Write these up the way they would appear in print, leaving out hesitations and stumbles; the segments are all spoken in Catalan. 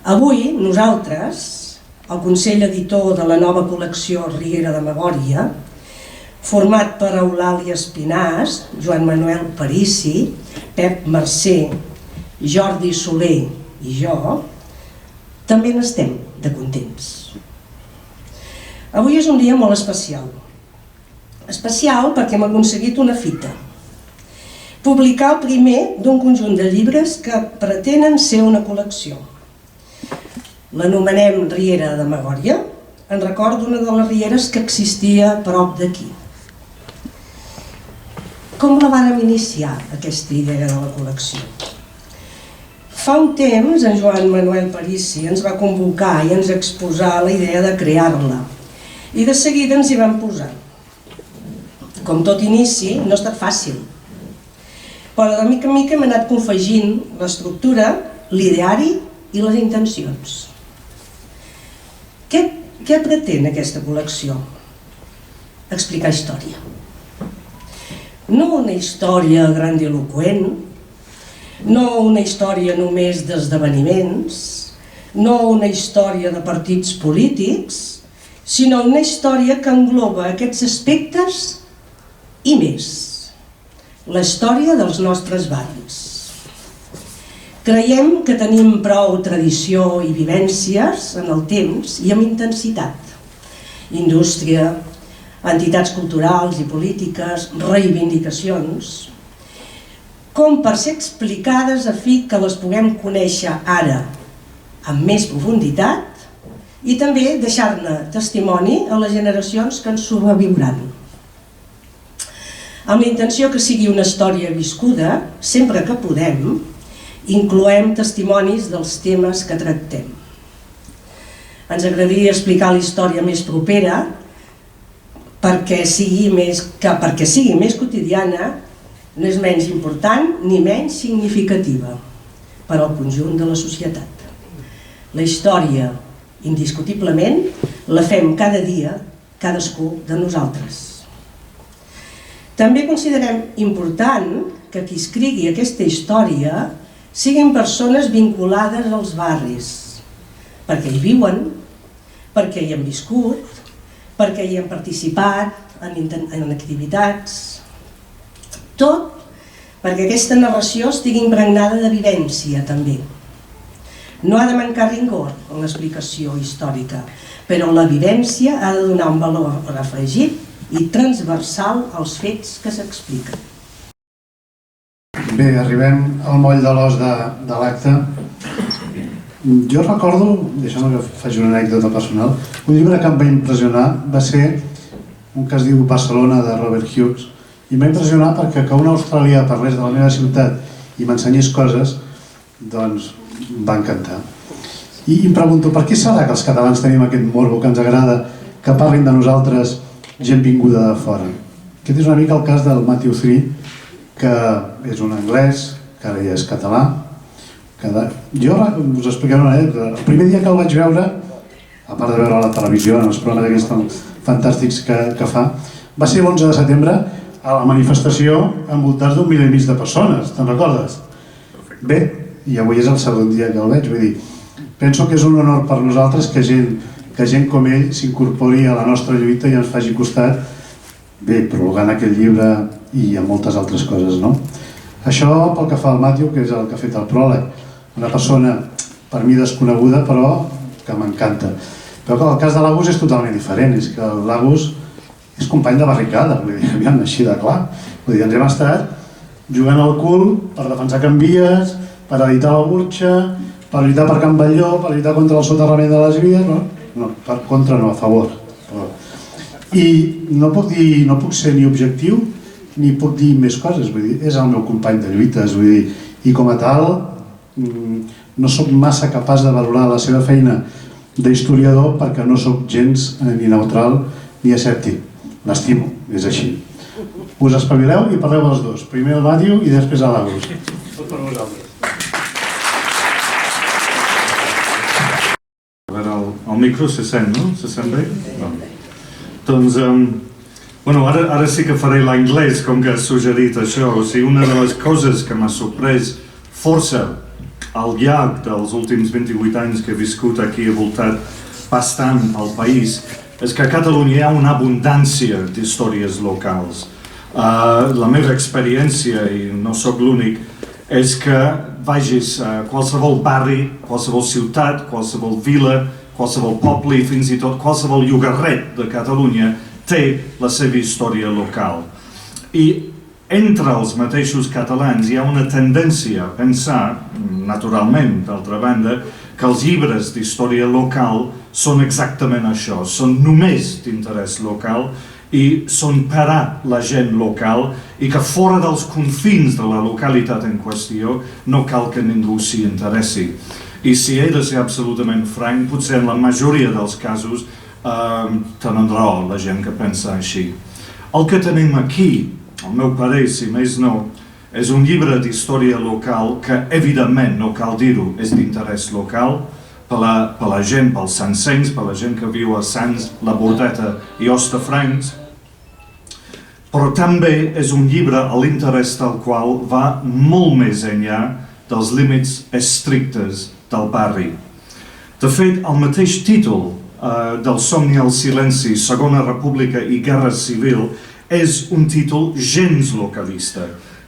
Avui nosaltres, el Consell Editor de la nova col·lecció Riera de Memòria, format per Eulàlia Espinàs, Joan Manuel Parissi, Pep Mercè, Jordi Soler i jo, també n'estem de contents. Avui és un dia molt especial. Especial perquè hem aconseguit una fita. Publicar el primer d'un conjunt de llibres que pretenen ser una col·lecció. L'anomenem Riera de Memòria, en record d'una de les rieres que existia a prop d'aquí. Com la vàrem iniciar, aquesta idea de la col·lecció? Fa un temps, en Joan Manuel Parissi ens va convocar i ens exposà la idea de crear-la. I de seguida ens hi vam posar. Com tot inici, no ha estat fàcil. Però de mica en mica hem anat confegint l'estructura, l'ideari i les intencions. Què pretén aquesta col·lecció? Explicar història. No una història grandiloqüent, no una història només d'esdeveniments, no una història de partits polítics, sinó una història que engloba aquests aspectes i més. La història dels nostres barris. Creiem que tenim prou tradició i vivències en el temps i amb intensitat. Indústria, entitats culturals i polítiques, reivindicacions, com per ser explicades a fi que les puguem conèixer ara amb més profunditat i també deixar-ne testimoni a les generacions que ens sobreviuran. Amb la intenció que sigui una història viscuda, sempre que podem, incloem testimonis dels temes que tractem. Ens agradaria explicar la història més propera perquè sigui més quotidiana, no és menys important ni menys significativa per al conjunt de la societat. La història, indiscutiblement, la fem cada dia, cadascú de nosaltres. També considerem important que qui escrigui aquesta història siguin persones vinculades als barris, perquè hi viuen, perquè hi han viscut, perquè hi han participat en activitats, tot perquè aquesta narració estigui impregnada de vivència també. No ha de mancar rigor en l'explicació històrica, però la vivència ha de donar un valor afegit i transversal als fets que s'expliquen. Bé, arribem al moll de l'os de l'acte. Jo recordo, deixeu-me que faci una anècdota personal, un llibre que em va impressionar va ser un que es diu Barcelona, de Robert Hughes, i em va impressionar perquè que un australià parlés de la meva ciutat i m'ensenyés coses, doncs em va encantar. I em pregunto, per què serà que els catalans tenim aquest morbo que ens agrada que parlin de nosaltres gent vinguda de fora? Aquest és una mica el cas del Matthew Three, que és un anglès, que ara ja és català. Jo us explicaré una anècdota. El primer dia que el vaig veure, a part de veure a la televisió, en els programes aquests fantàstics que fa, va ser l'11 de setembre a la manifestació envoltats d'1,5 milió de persones, te'n recordes? Bé, i avui és el segon dia que el veig, vull dir, penso que és un honor per nosaltres que gent com ell s'incorpori a la nostra lluita i ens faci costat, bé, prolongant aquest llibre i a moltes altres coses, no? Això pel que fa al Matthew, que és el que ha fet el pròleg, una persona per mi desconeguda però que m'encanta. Però que el cas de l'Agus és totalment diferent, és que l'Agus és company de barricada, vull dir, aviam, així de clar. Vull dir, ens hem estat jugant al cul per defensar Can Vies, per editar la Burxa, per lluitar per Can Batlló, per lluitar contra el soterrament de les vies, no, per contra no, a favor. I no puc ser ni objectiu ni puc dir més coses, vull dir, és el meu company de lluites, vull dir, i com a tal no sóc massa capaç de valorar la seva feina d'historiador perquè no sóc gens ni neutral ni escèptic. L'estimo, és així. Us espavileu i parleu els dos, primer el Matthew i després l'Agus. Tot per vosaltres. A veure, el micro se sent, no? Se sent bé? Doncs, ara sí que faré l'anglès, com que has suggerit això. O sigui, una de les coses que m'ha sorprès força al llarg dels últims 28 anys que he viscut aquí, he voltat bastant al país, és que a Catalunya hi ha una abundància d'històries locals. La meva experiència, i no sóc l'únic, és que vagis a qualsevol barri, qualsevol ciutat, qualsevol vila, qualsevol poble i fins i tot qualsevol llogarret de Catalunya té la seva història local. I entre els mateixos catalans hi ha una tendència a pensar, naturalment, d'altra banda, que els llibres d'història local són exactament això, són només d'interès local i són per a la gent local i que fora dels confins de la localitat en qüestió no cal que ningú s'hi interessi. I si he de ser absolutament franc, potser en la majoria dels casos tenen raó la gent que pensa així. El que tenim aquí, al meu parer, si més no, és un llibre d'història local que, evidentment, no cal dir-ho, és d'interès local per la gent, pels sancencs, per la gent que viu a Sants, la Bordeta i Hostafrancs, però també és un llibre a l'interès del qual va molt més enllà dels límits estrictes del barri. De fet, el mateix títol del Somni al silenci, Segona República i Guerra Civil és un títol gens localista,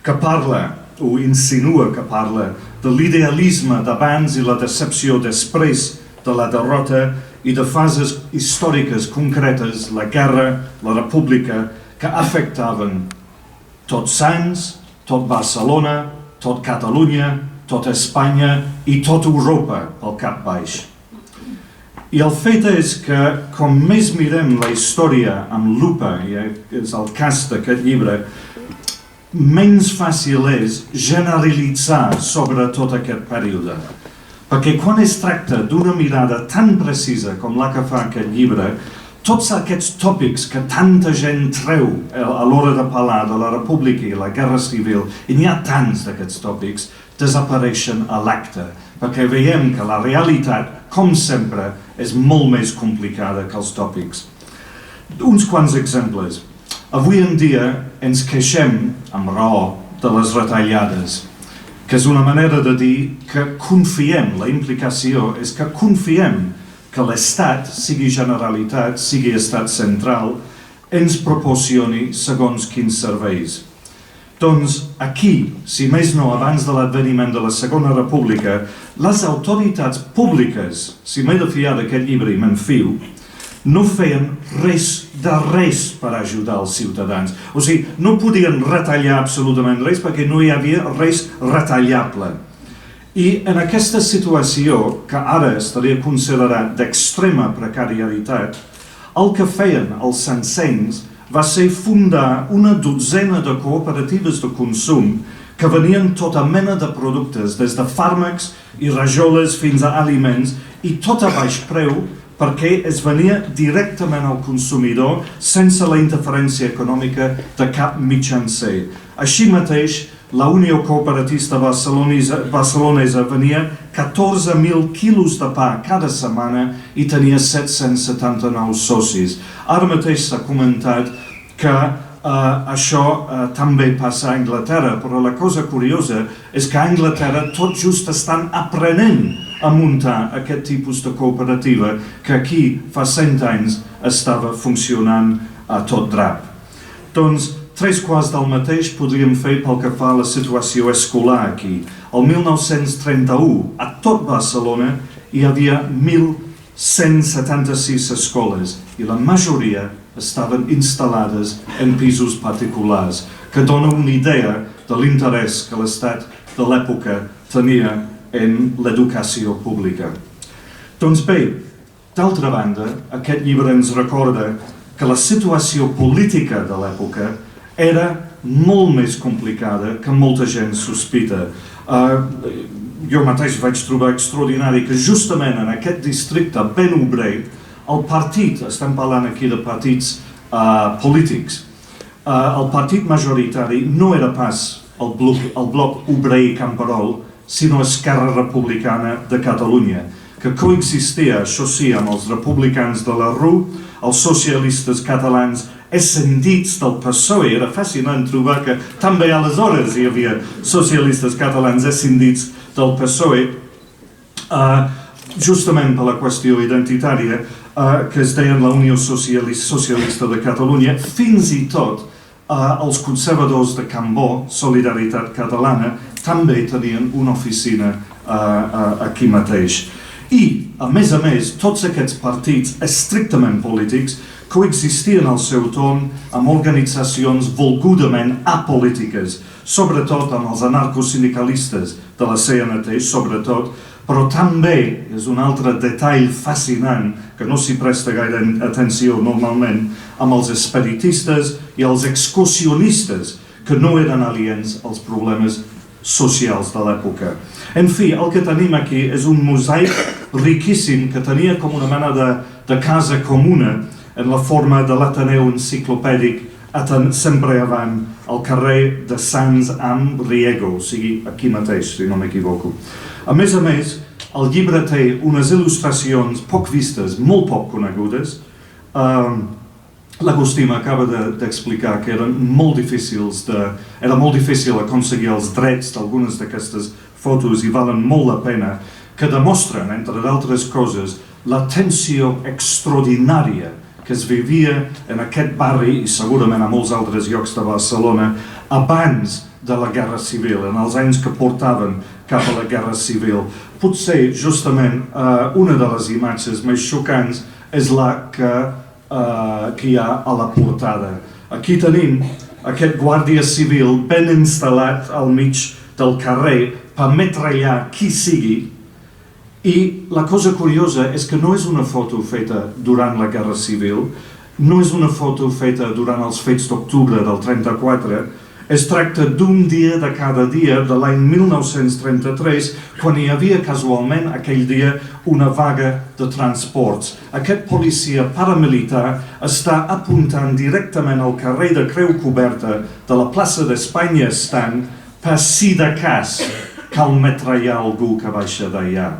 que parla, o insinua que parla, de l'idealisme d'abans i la decepció després de la derrota i de fases històriques concretes, la guerra, la república, que afectaven tot Sants, tot Barcelona, tot Catalunya, tot Espanya i tot Europa pel cap baix. I el fet és que, com més mirem la història amb lupa, i és el cas d'aquest llibre, menys fàcil és generalitzar sobre tot aquest període. Perquè quan es tracta d'una mirada tan precisa com la que fa aquest llibre, tots aquests tòpics que tanta gent treu a l'hora de parlar de la República i la Guerra Civil, i n'hi ha tants d'aquests tòpics, desapareixen a l'acte, perquè veiem que la realitat, com sempre, és molt més complicada que els tòpics. Uns quants exemples. Avui en dia ens queixem, amb raó, de les retallades, que és una manera de dir que confiem, la implicació és que confiem que l'Estat, sigui Generalitat, sigui Estat central, ens proporcioni segons quins serveis. Doncs aquí, si més no abans de l'adveniment de la Segona República, les autoritats públiques, si m'he de fiar d'aquest llibre i me'n fio, no feien res de res per ajudar els ciutadans. O sigui, no podien retallar absolutament res perquè no hi havia res retallable. I en aquesta situació, que ara estaria considerat d'extrema precarietat, el que feien els sancencs va ser fundar una dotzena de cooperatives de consum que venien tota mena de productes, des de fàrmacs i rajoles fins a aliments, i tot a baix preu perquè es venia directament al consumidor sense la interferència econòmica de cap mitjancer. Així mateix, la Unió Cooperatista Barcelonesa venia 14.000 quilos de pa cada setmana i tenia 779 socis. Ara mateix s'ha comentat que això també passa a Anglaterra, però la cosa curiosa és que a Anglaterra tot just estan aprenent a muntar aquest tipus de cooperativa que aquí fa 100 anys estava funcionant a tot drap. Doncs 3/4 del mateix podríem fer pel que fa a la situació escolar aquí. El 1931, a tot Barcelona, hi havia 1.176 escoles i la majoria estaven instal·lades en pisos particulars, que dona una idea de l'interès que l'Estat de l'època tenia en l'educació pública. Doncs bé, d'altra banda, aquest llibre ens recorda que la situació política de l'època era molt més complicada que molta gent sospita. Jo mateix vaig trobar extraordinari que justament en aquest districte ben obrer, el partit, estem parlant aquí de partits polítics, el partit majoritari no era pas el bloc obrer i camperol, sinó Esquerra Republicana de Catalunya, que coexistia, això sí, amb els republicans de la RU, els socialistes catalans ascendits del PSOE. Era fascinant trobar que també aleshores hi havia socialistes catalans ascendits del PSOE, justament per la qüestió identitària, que es deien la Unió Socialista de Catalunya. Fins i tot els conservadors de Cambó, Solidaritat Catalana, també tenien una oficina aquí mateix. I, a més, tots aquests partits estrictament polítics coexistien al seu torn amb organitzacions volgudament apolítiques, sobretot amb els anarcosindicalistes de la CNT, sobretot, però també, és un altre detall fascinant, que no s'hi presta gaire atenció normalment, amb els espiritistes i els excursionistes, que no eren aliens als problemes socials de l'època. En fi, el que tenim aquí és un mosaic riquíssim que tenia com una mena de casa comuna en la forma de l'Ateneu enciclopèdic sempre avant al carrer de Sants amb Riego, o sigui, aquí mateix, si no m'equivoco. A més, el llibre té unes il·lustracions poc vistes, molt poc conegudes. L'Agustí m'acaba d'explicar que era molt difícil aconseguir els drets d'algunes d'aquestes fotos i valen molt la pena, que demostren, entre d'altres coses, la tensió extraordinària que es vivia en aquest barri i segurament a molts altres llocs de Barcelona abans de la Guerra Civil, en els anys que portaven cap a la Guerra Civil. Potser, justament, una de les imatges més xocants és la que hi ha a la portada. Aquí tenim aquest guàrdia civil ben instal·lat al mig del carrer per metrallar qui sigui. I la cosa curiosa és que no és una foto feta durant la Guerra Civil, no és una foto feta durant els fets d'octubre del 34, es tracta d'un dia de cada dia de l'any 1933, quan hi havia casualment aquell dia una vaga de transports. Aquest policia paramilitar està apuntant directament al carrer de Creu Coberta de la plaça d'Espanya estant per si de cas cal metrallar algú que baixa d'allà.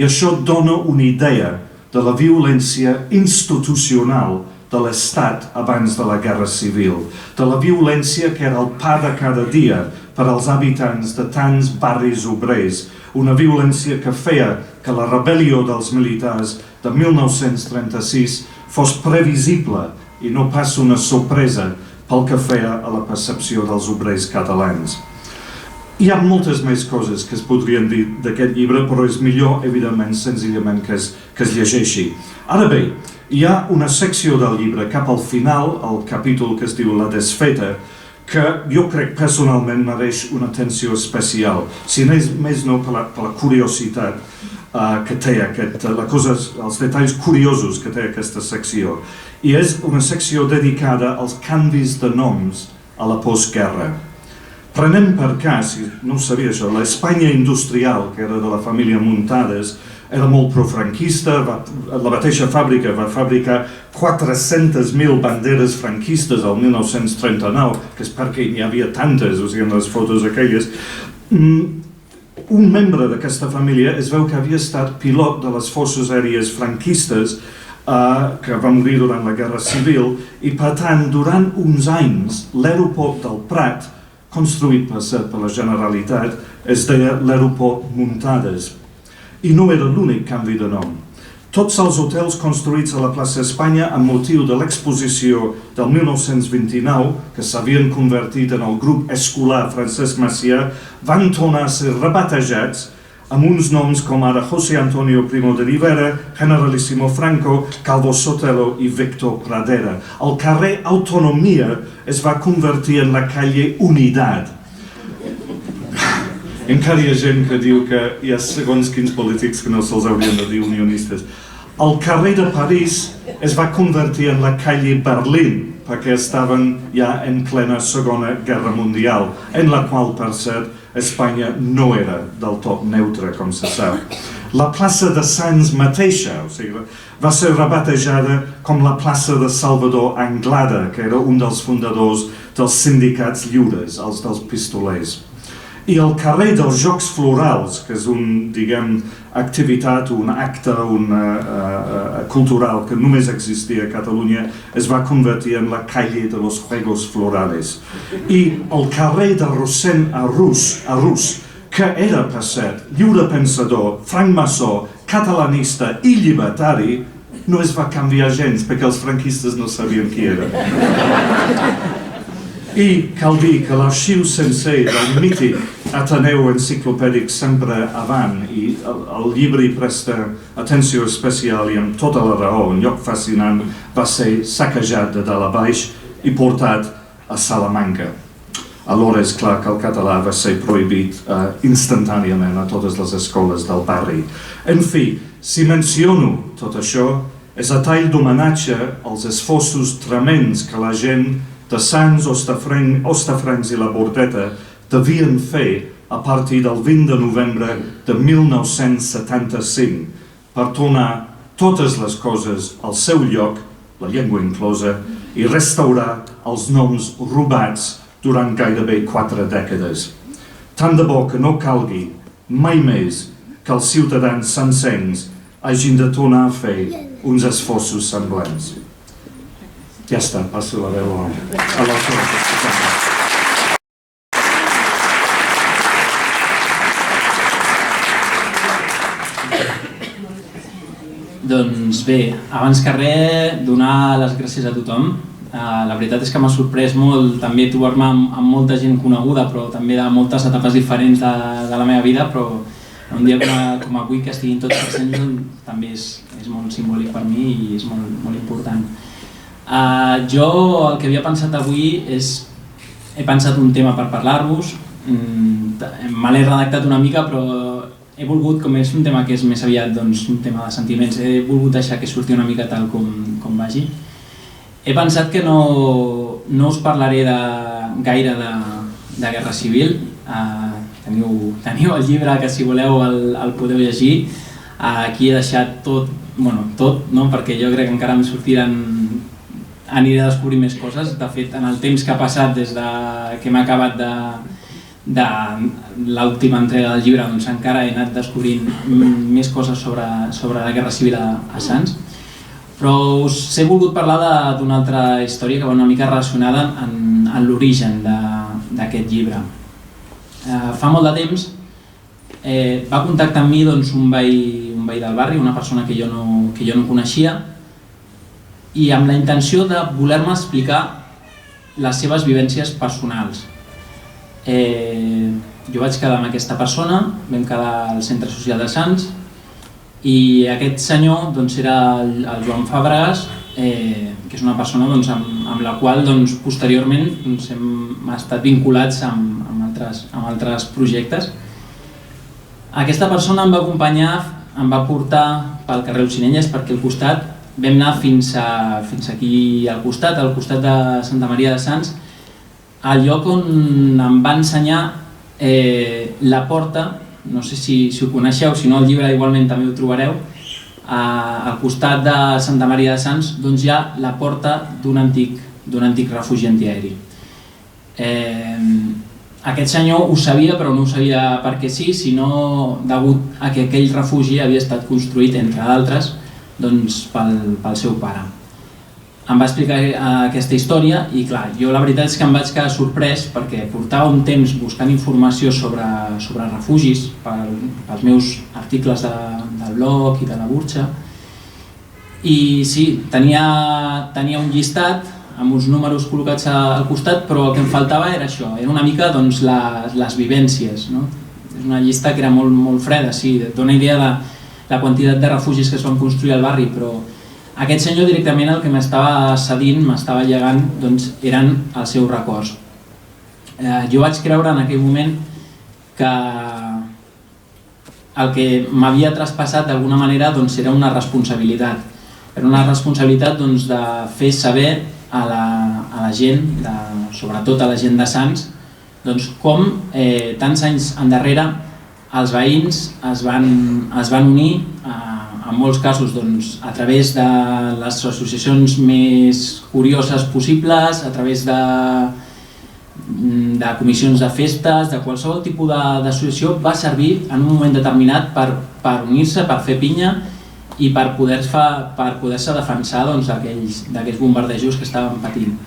I això dona una idea de la violència institucional de l'Estat abans de la Guerra Civil, de la violència que era el pa de cada dia per als habitants de tants barris obrers, una violència que feia que la rebel·lió dels militars de 1936 fos previsible i no pas una sorpresa pel que feia a la percepció dels obrers catalans. Hi ha moltes més coses que es podrien dir d'aquest llibre, però és millor, evidentment, senzillament que es llegeixi. Ara bé, hi ha una secció del llibre cap al final, el capítol que es diu La desfeta, que jo crec personalment mereix una atenció especial, si més no per la curiositat que té els detalls curiosos que té aquesta secció. I és una secció dedicada als canvis de noms a la postguerra. Prenem per cas, si no ho sabia això, l'Espanya industrial, que era de la família Muntades, era molt profranquista, la mateixa fàbrica va fabricar 400.000 banderes franquistes el 1939, que és perquè n'hi havia tantes, o sigui, en les fotos aquelles. Un membre d'aquesta família es veu que havia estat pilot de les forces aèries franquistes, que va morir durant la Guerra Civil, i per tant, durant uns anys, l'aeroport del Prat, construït per cert per la Generalitat, es deia l'aeroport Muntades. I no era l'únic canvi de nom. Tots els hotels construïts a la plaça Espanya amb motiu de l'exposició del 1929, que s'havien convertit en el grup escolar Francesc Macià, van tornar a ser rebatejats amb uns noms com ara José Antonio Primo de Rivera, Generalísimo Franco, Calvo Sotelo i Víctor Pradera. El carrer Autonomia es va convertir en la calle Unidad. Encara hi ha gent que diu que hi ha segons quins polítics que no se'ls haurien de dir unionistes. El carrer de París es va convertir en la calle Berlín, perquè estaven ja en plena Segona Guerra Mundial, en la qual, per cert, Espanya no era del tot neutre, com se sap. La plaça de Sants mateixa, o sigui, va ser rebatejada com la plaça de Salvador Anglada, que era un dels fundadors dels sindicats lliures, els dels pistolers. I el carrer dels Jocs Florals, que és una activitat, un acte cultural que només existia a Catalunya, es va convertir en la calle de los Juegos Florales. I el carrer de Rossend Arús, que era, per cert, lliurepensador, francmaçó, catalanista i llibertari, no es va canviar gens perquè els franquistes no sabien qui era. I cal dir que l'arxiu sencer del mític Ateneu Enciclopèdic sempre avant, i el llibre hi presta atenció especial i amb tota la raó, un lloc fascinant, va ser saquejat de dalt a baix i portat a Salamanca. Alhora és clar que el català va ser prohibit instantàniament a totes les escoles del barri. En fi, si menciono tot això, és a tall d'homenatge als esforços tremends que la gent de Sants, Hostafrancs i la Bordeta devien fer a partir del 20 de novembre de 1975 per tornar totes les coses al seu lloc, la llengua inclosa, i restaurar els noms robats durant gairebé 4 dècades. Tant de bo que no calgui mai més que els ciutadans sancencs hagin de tornar a fer uns esforços semblants. Ja està, passo la veu a l'autor. Doncs bé, abans que res, donar les gràcies a tothom. La veritat és que m'ha sorprès molt també trobar-me amb molta gent coneguda, però també de moltes etapes diferents de la meva vida, però un dia com avui que estiguin tots presents també és molt simbòlic per mi i és molt important. Jo el que havia pensat avui és... He pensat un tema per parlar-vos, me l'he redactat una mica, però he volgut, com és un tema que és més aviat un tema de sentiments, he volgut deixar que surti una mica tal com vagi. He pensat que no us parlaré gaire de Guerra Civil. Teniu el llibre, que si voleu el podeu llegir. Aquí he deixat tot, perquè jo crec que encara em aniré a descobrir més coses. De fet, en el temps que ha passat des que hem acabat de l'última entrega del llibre, doncs encara he anat descobrint més coses sobre la Guerra Civil a Sants. Però us he volgut parlar d'una altra història que va una mica relacionada en l'origen d'aquest llibre. Fa molt de temps va contactar amb mi un veí del barri, una persona que jo no coneixia, i amb la intenció de voler-me explicar les seves vivències personals. Jo vaig quedar amb aquesta persona, vam quedar al centre social de Sants, i aquest senyor era el Joan Fàbregas, que és una persona amb la qual posteriorment hem estat vinculats amb altres projectes. Aquesta persona em va acompanyar, em va portar pel carrer Olzinelles, perquè al costat vam anar fins aquí al costat de Santa Maria de Sants, al lloc on em va ensenyar la porta. No sé si ho coneixeu, si no el llibre igualment també ho trobareu. Al costat de Santa Maria de Sants hi ha la porta d'un antic refugi antiaeri. Aquest senyor ho sabia, però no ho sabia perquè sí, sinó degut a que aquell refugi havia estat construït, entre d'altres, pel seu pare. Em va explicar aquesta història i clar, jo la veritat és que em vaig quedar sorprès perquè portava un temps buscant informació sobre refugis pels meus articles del blog i de la Burxa, i sí, tenia un llistat amb uns números col·locats al costat, però el que em faltava era això, era una mica les vivències. És una llista que era molt freda, sí, dona idea de la quantitat de refugis que es van construir al barri, però aquest senyor directament el que m'estava cedint, m'estava llegant, eren els seus records. Jo vaig creure en aquell moment que el que m'havia traspassat d'alguna manera era una responsabilitat. Era una responsabilitat de fer saber a la gent, sobretot a la gent de Sants, com tants anys endarrere els veïns es van unir, en molts casos a través de les associacions més curioses possibles, a través de comissions de festes, de qualsevol tipus d'associació, va servir en un moment determinat per unir-se, per fer pinya i per poder-se defensar d'aquells bombardejos que estaven patint.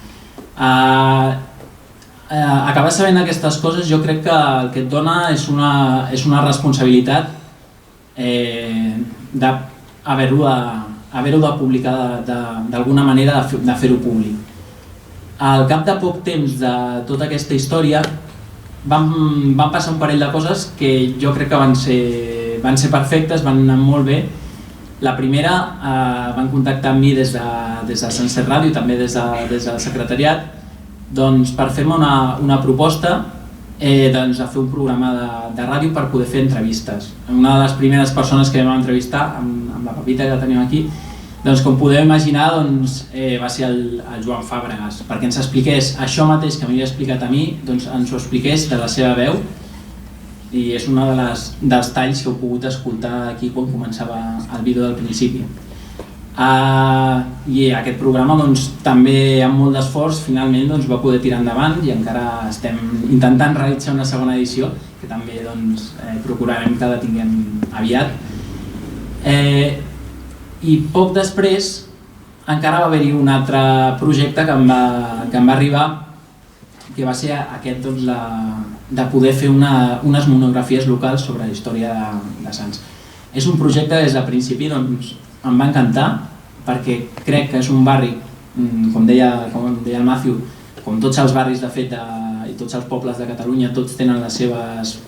Acabar sabent aquestes coses jo crec que el que et dona és una responsabilitat d'haver-ho de publicar d'alguna manera, de fer-ho públic. Al cap de poc temps de tota aquesta història van passar un parell de coses que jo crec que van ser perfectes, van anar molt bé. La primera, van contactar amb mi des de Sunset Ràdio i també des del secretariat per fer-me una proposta de fer un programa de ràdio per poder fer entrevistes. Una de les primeres persones que vam entrevistar, amb la Pepita que la tenim aquí, com podeu imaginar va ser el Joan Fàbregas, perquè ens expliqués això mateix que m'havia explicat a mi, ens ho expliqués de la seva veu, i és un dels talls que heu pogut escoltar aquí quan començava el vídeo del principi. I aquest programa també amb molt d'esforç finalment va poder tirar endavant i encara estem intentant realitzar una segona edició que també procurarem que la tinguem aviat. I poc després encara va haver-hi un altre projecte que em va arribar, que va ser aquest de poder fer unes monografies locals sobre la història de Sants. És un projecte que des del principi em va encantar, perquè crec que és un barri, com deia el Matthew, com tots els barris de fet i tots els pobles de Catalunya, tots tenen les seves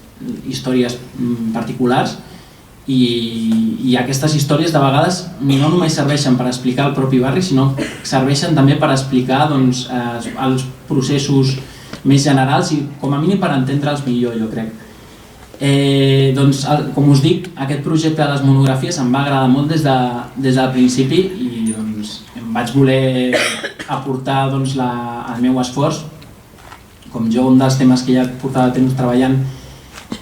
històries particulars, i aquestes històries de vegades no només serveixen per explicar el propi barri, sinó que serveixen també per explicar els processos més generals i com a mínim per entendre'ls millor, jo crec. Com us dic, aquest projecte de les monografies em va agradar molt des del principi i em vaig voler aportar el meu esforç. Com jo, un dels temes que ja portava temps treballant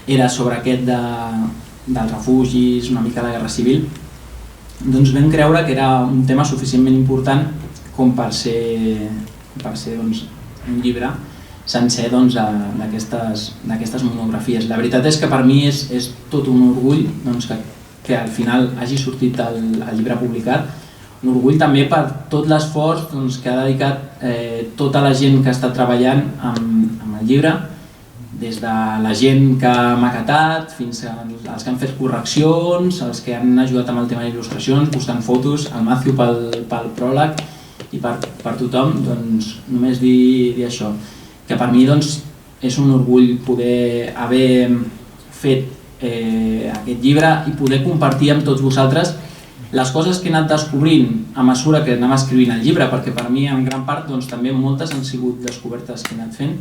era sobre aquest dels refugis, una mica de guerra civil, vam creure que era un tema suficientment important com per ser un llibre sencer d'aquestes monografies. La veritat és que per mi és tot un orgull que al final hagi sortit el llibre publicat, un orgull també per tot l'esforç que ha dedicat tota la gent que ha estat treballant amb el llibre, des de la gent que ha maquetat fins als que han fet correccions, els que han ajudat amb el tema d'il·lustracions, buscant fotos, el Matthew pel pròleg i per tothom, només dir això, que per mi és un orgull poder haver fet aquest llibre i poder compartir amb tots vosaltres les coses que he anat descobrint a mesura que anava escrivint el llibre, perquè per mi en gran part també moltes han sigut descobertes que he anat fent,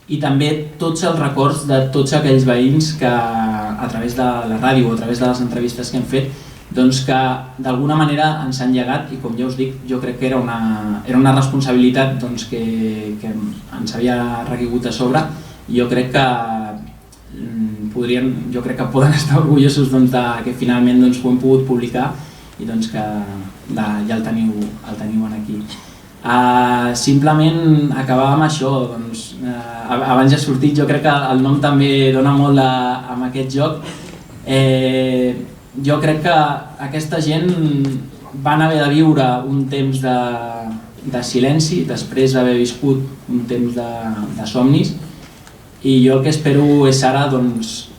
i també tots els records de tots aquells veïns que a través de la ràdio o a través de les entrevistes que hem fet que d'alguna manera ens han llegat, i com ja us dic, jo crec que era una responsabilitat que ens havia recaigut a sobre, i jo crec que poden estar orgullosos que finalment ho hem pogut publicar i que ja el teniu aquí. Simplement acabar amb això, abans ja ha sortit, jo crec que el nom també dona molt amb aquest joc. Jo crec que aquesta gent van haver de viure un temps de silenci després d'haver viscut un temps de somnis, i jo el que espero és ara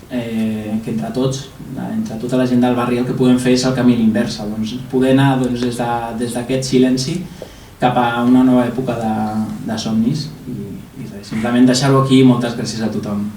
que entre tots, entre tota la gent del barri, el que podem fer és el camí a l'inversa, poder anar des d'aquest silenci cap a una nova època de somnis, i simplement deixar-ho aquí. Moltes gràcies a tothom.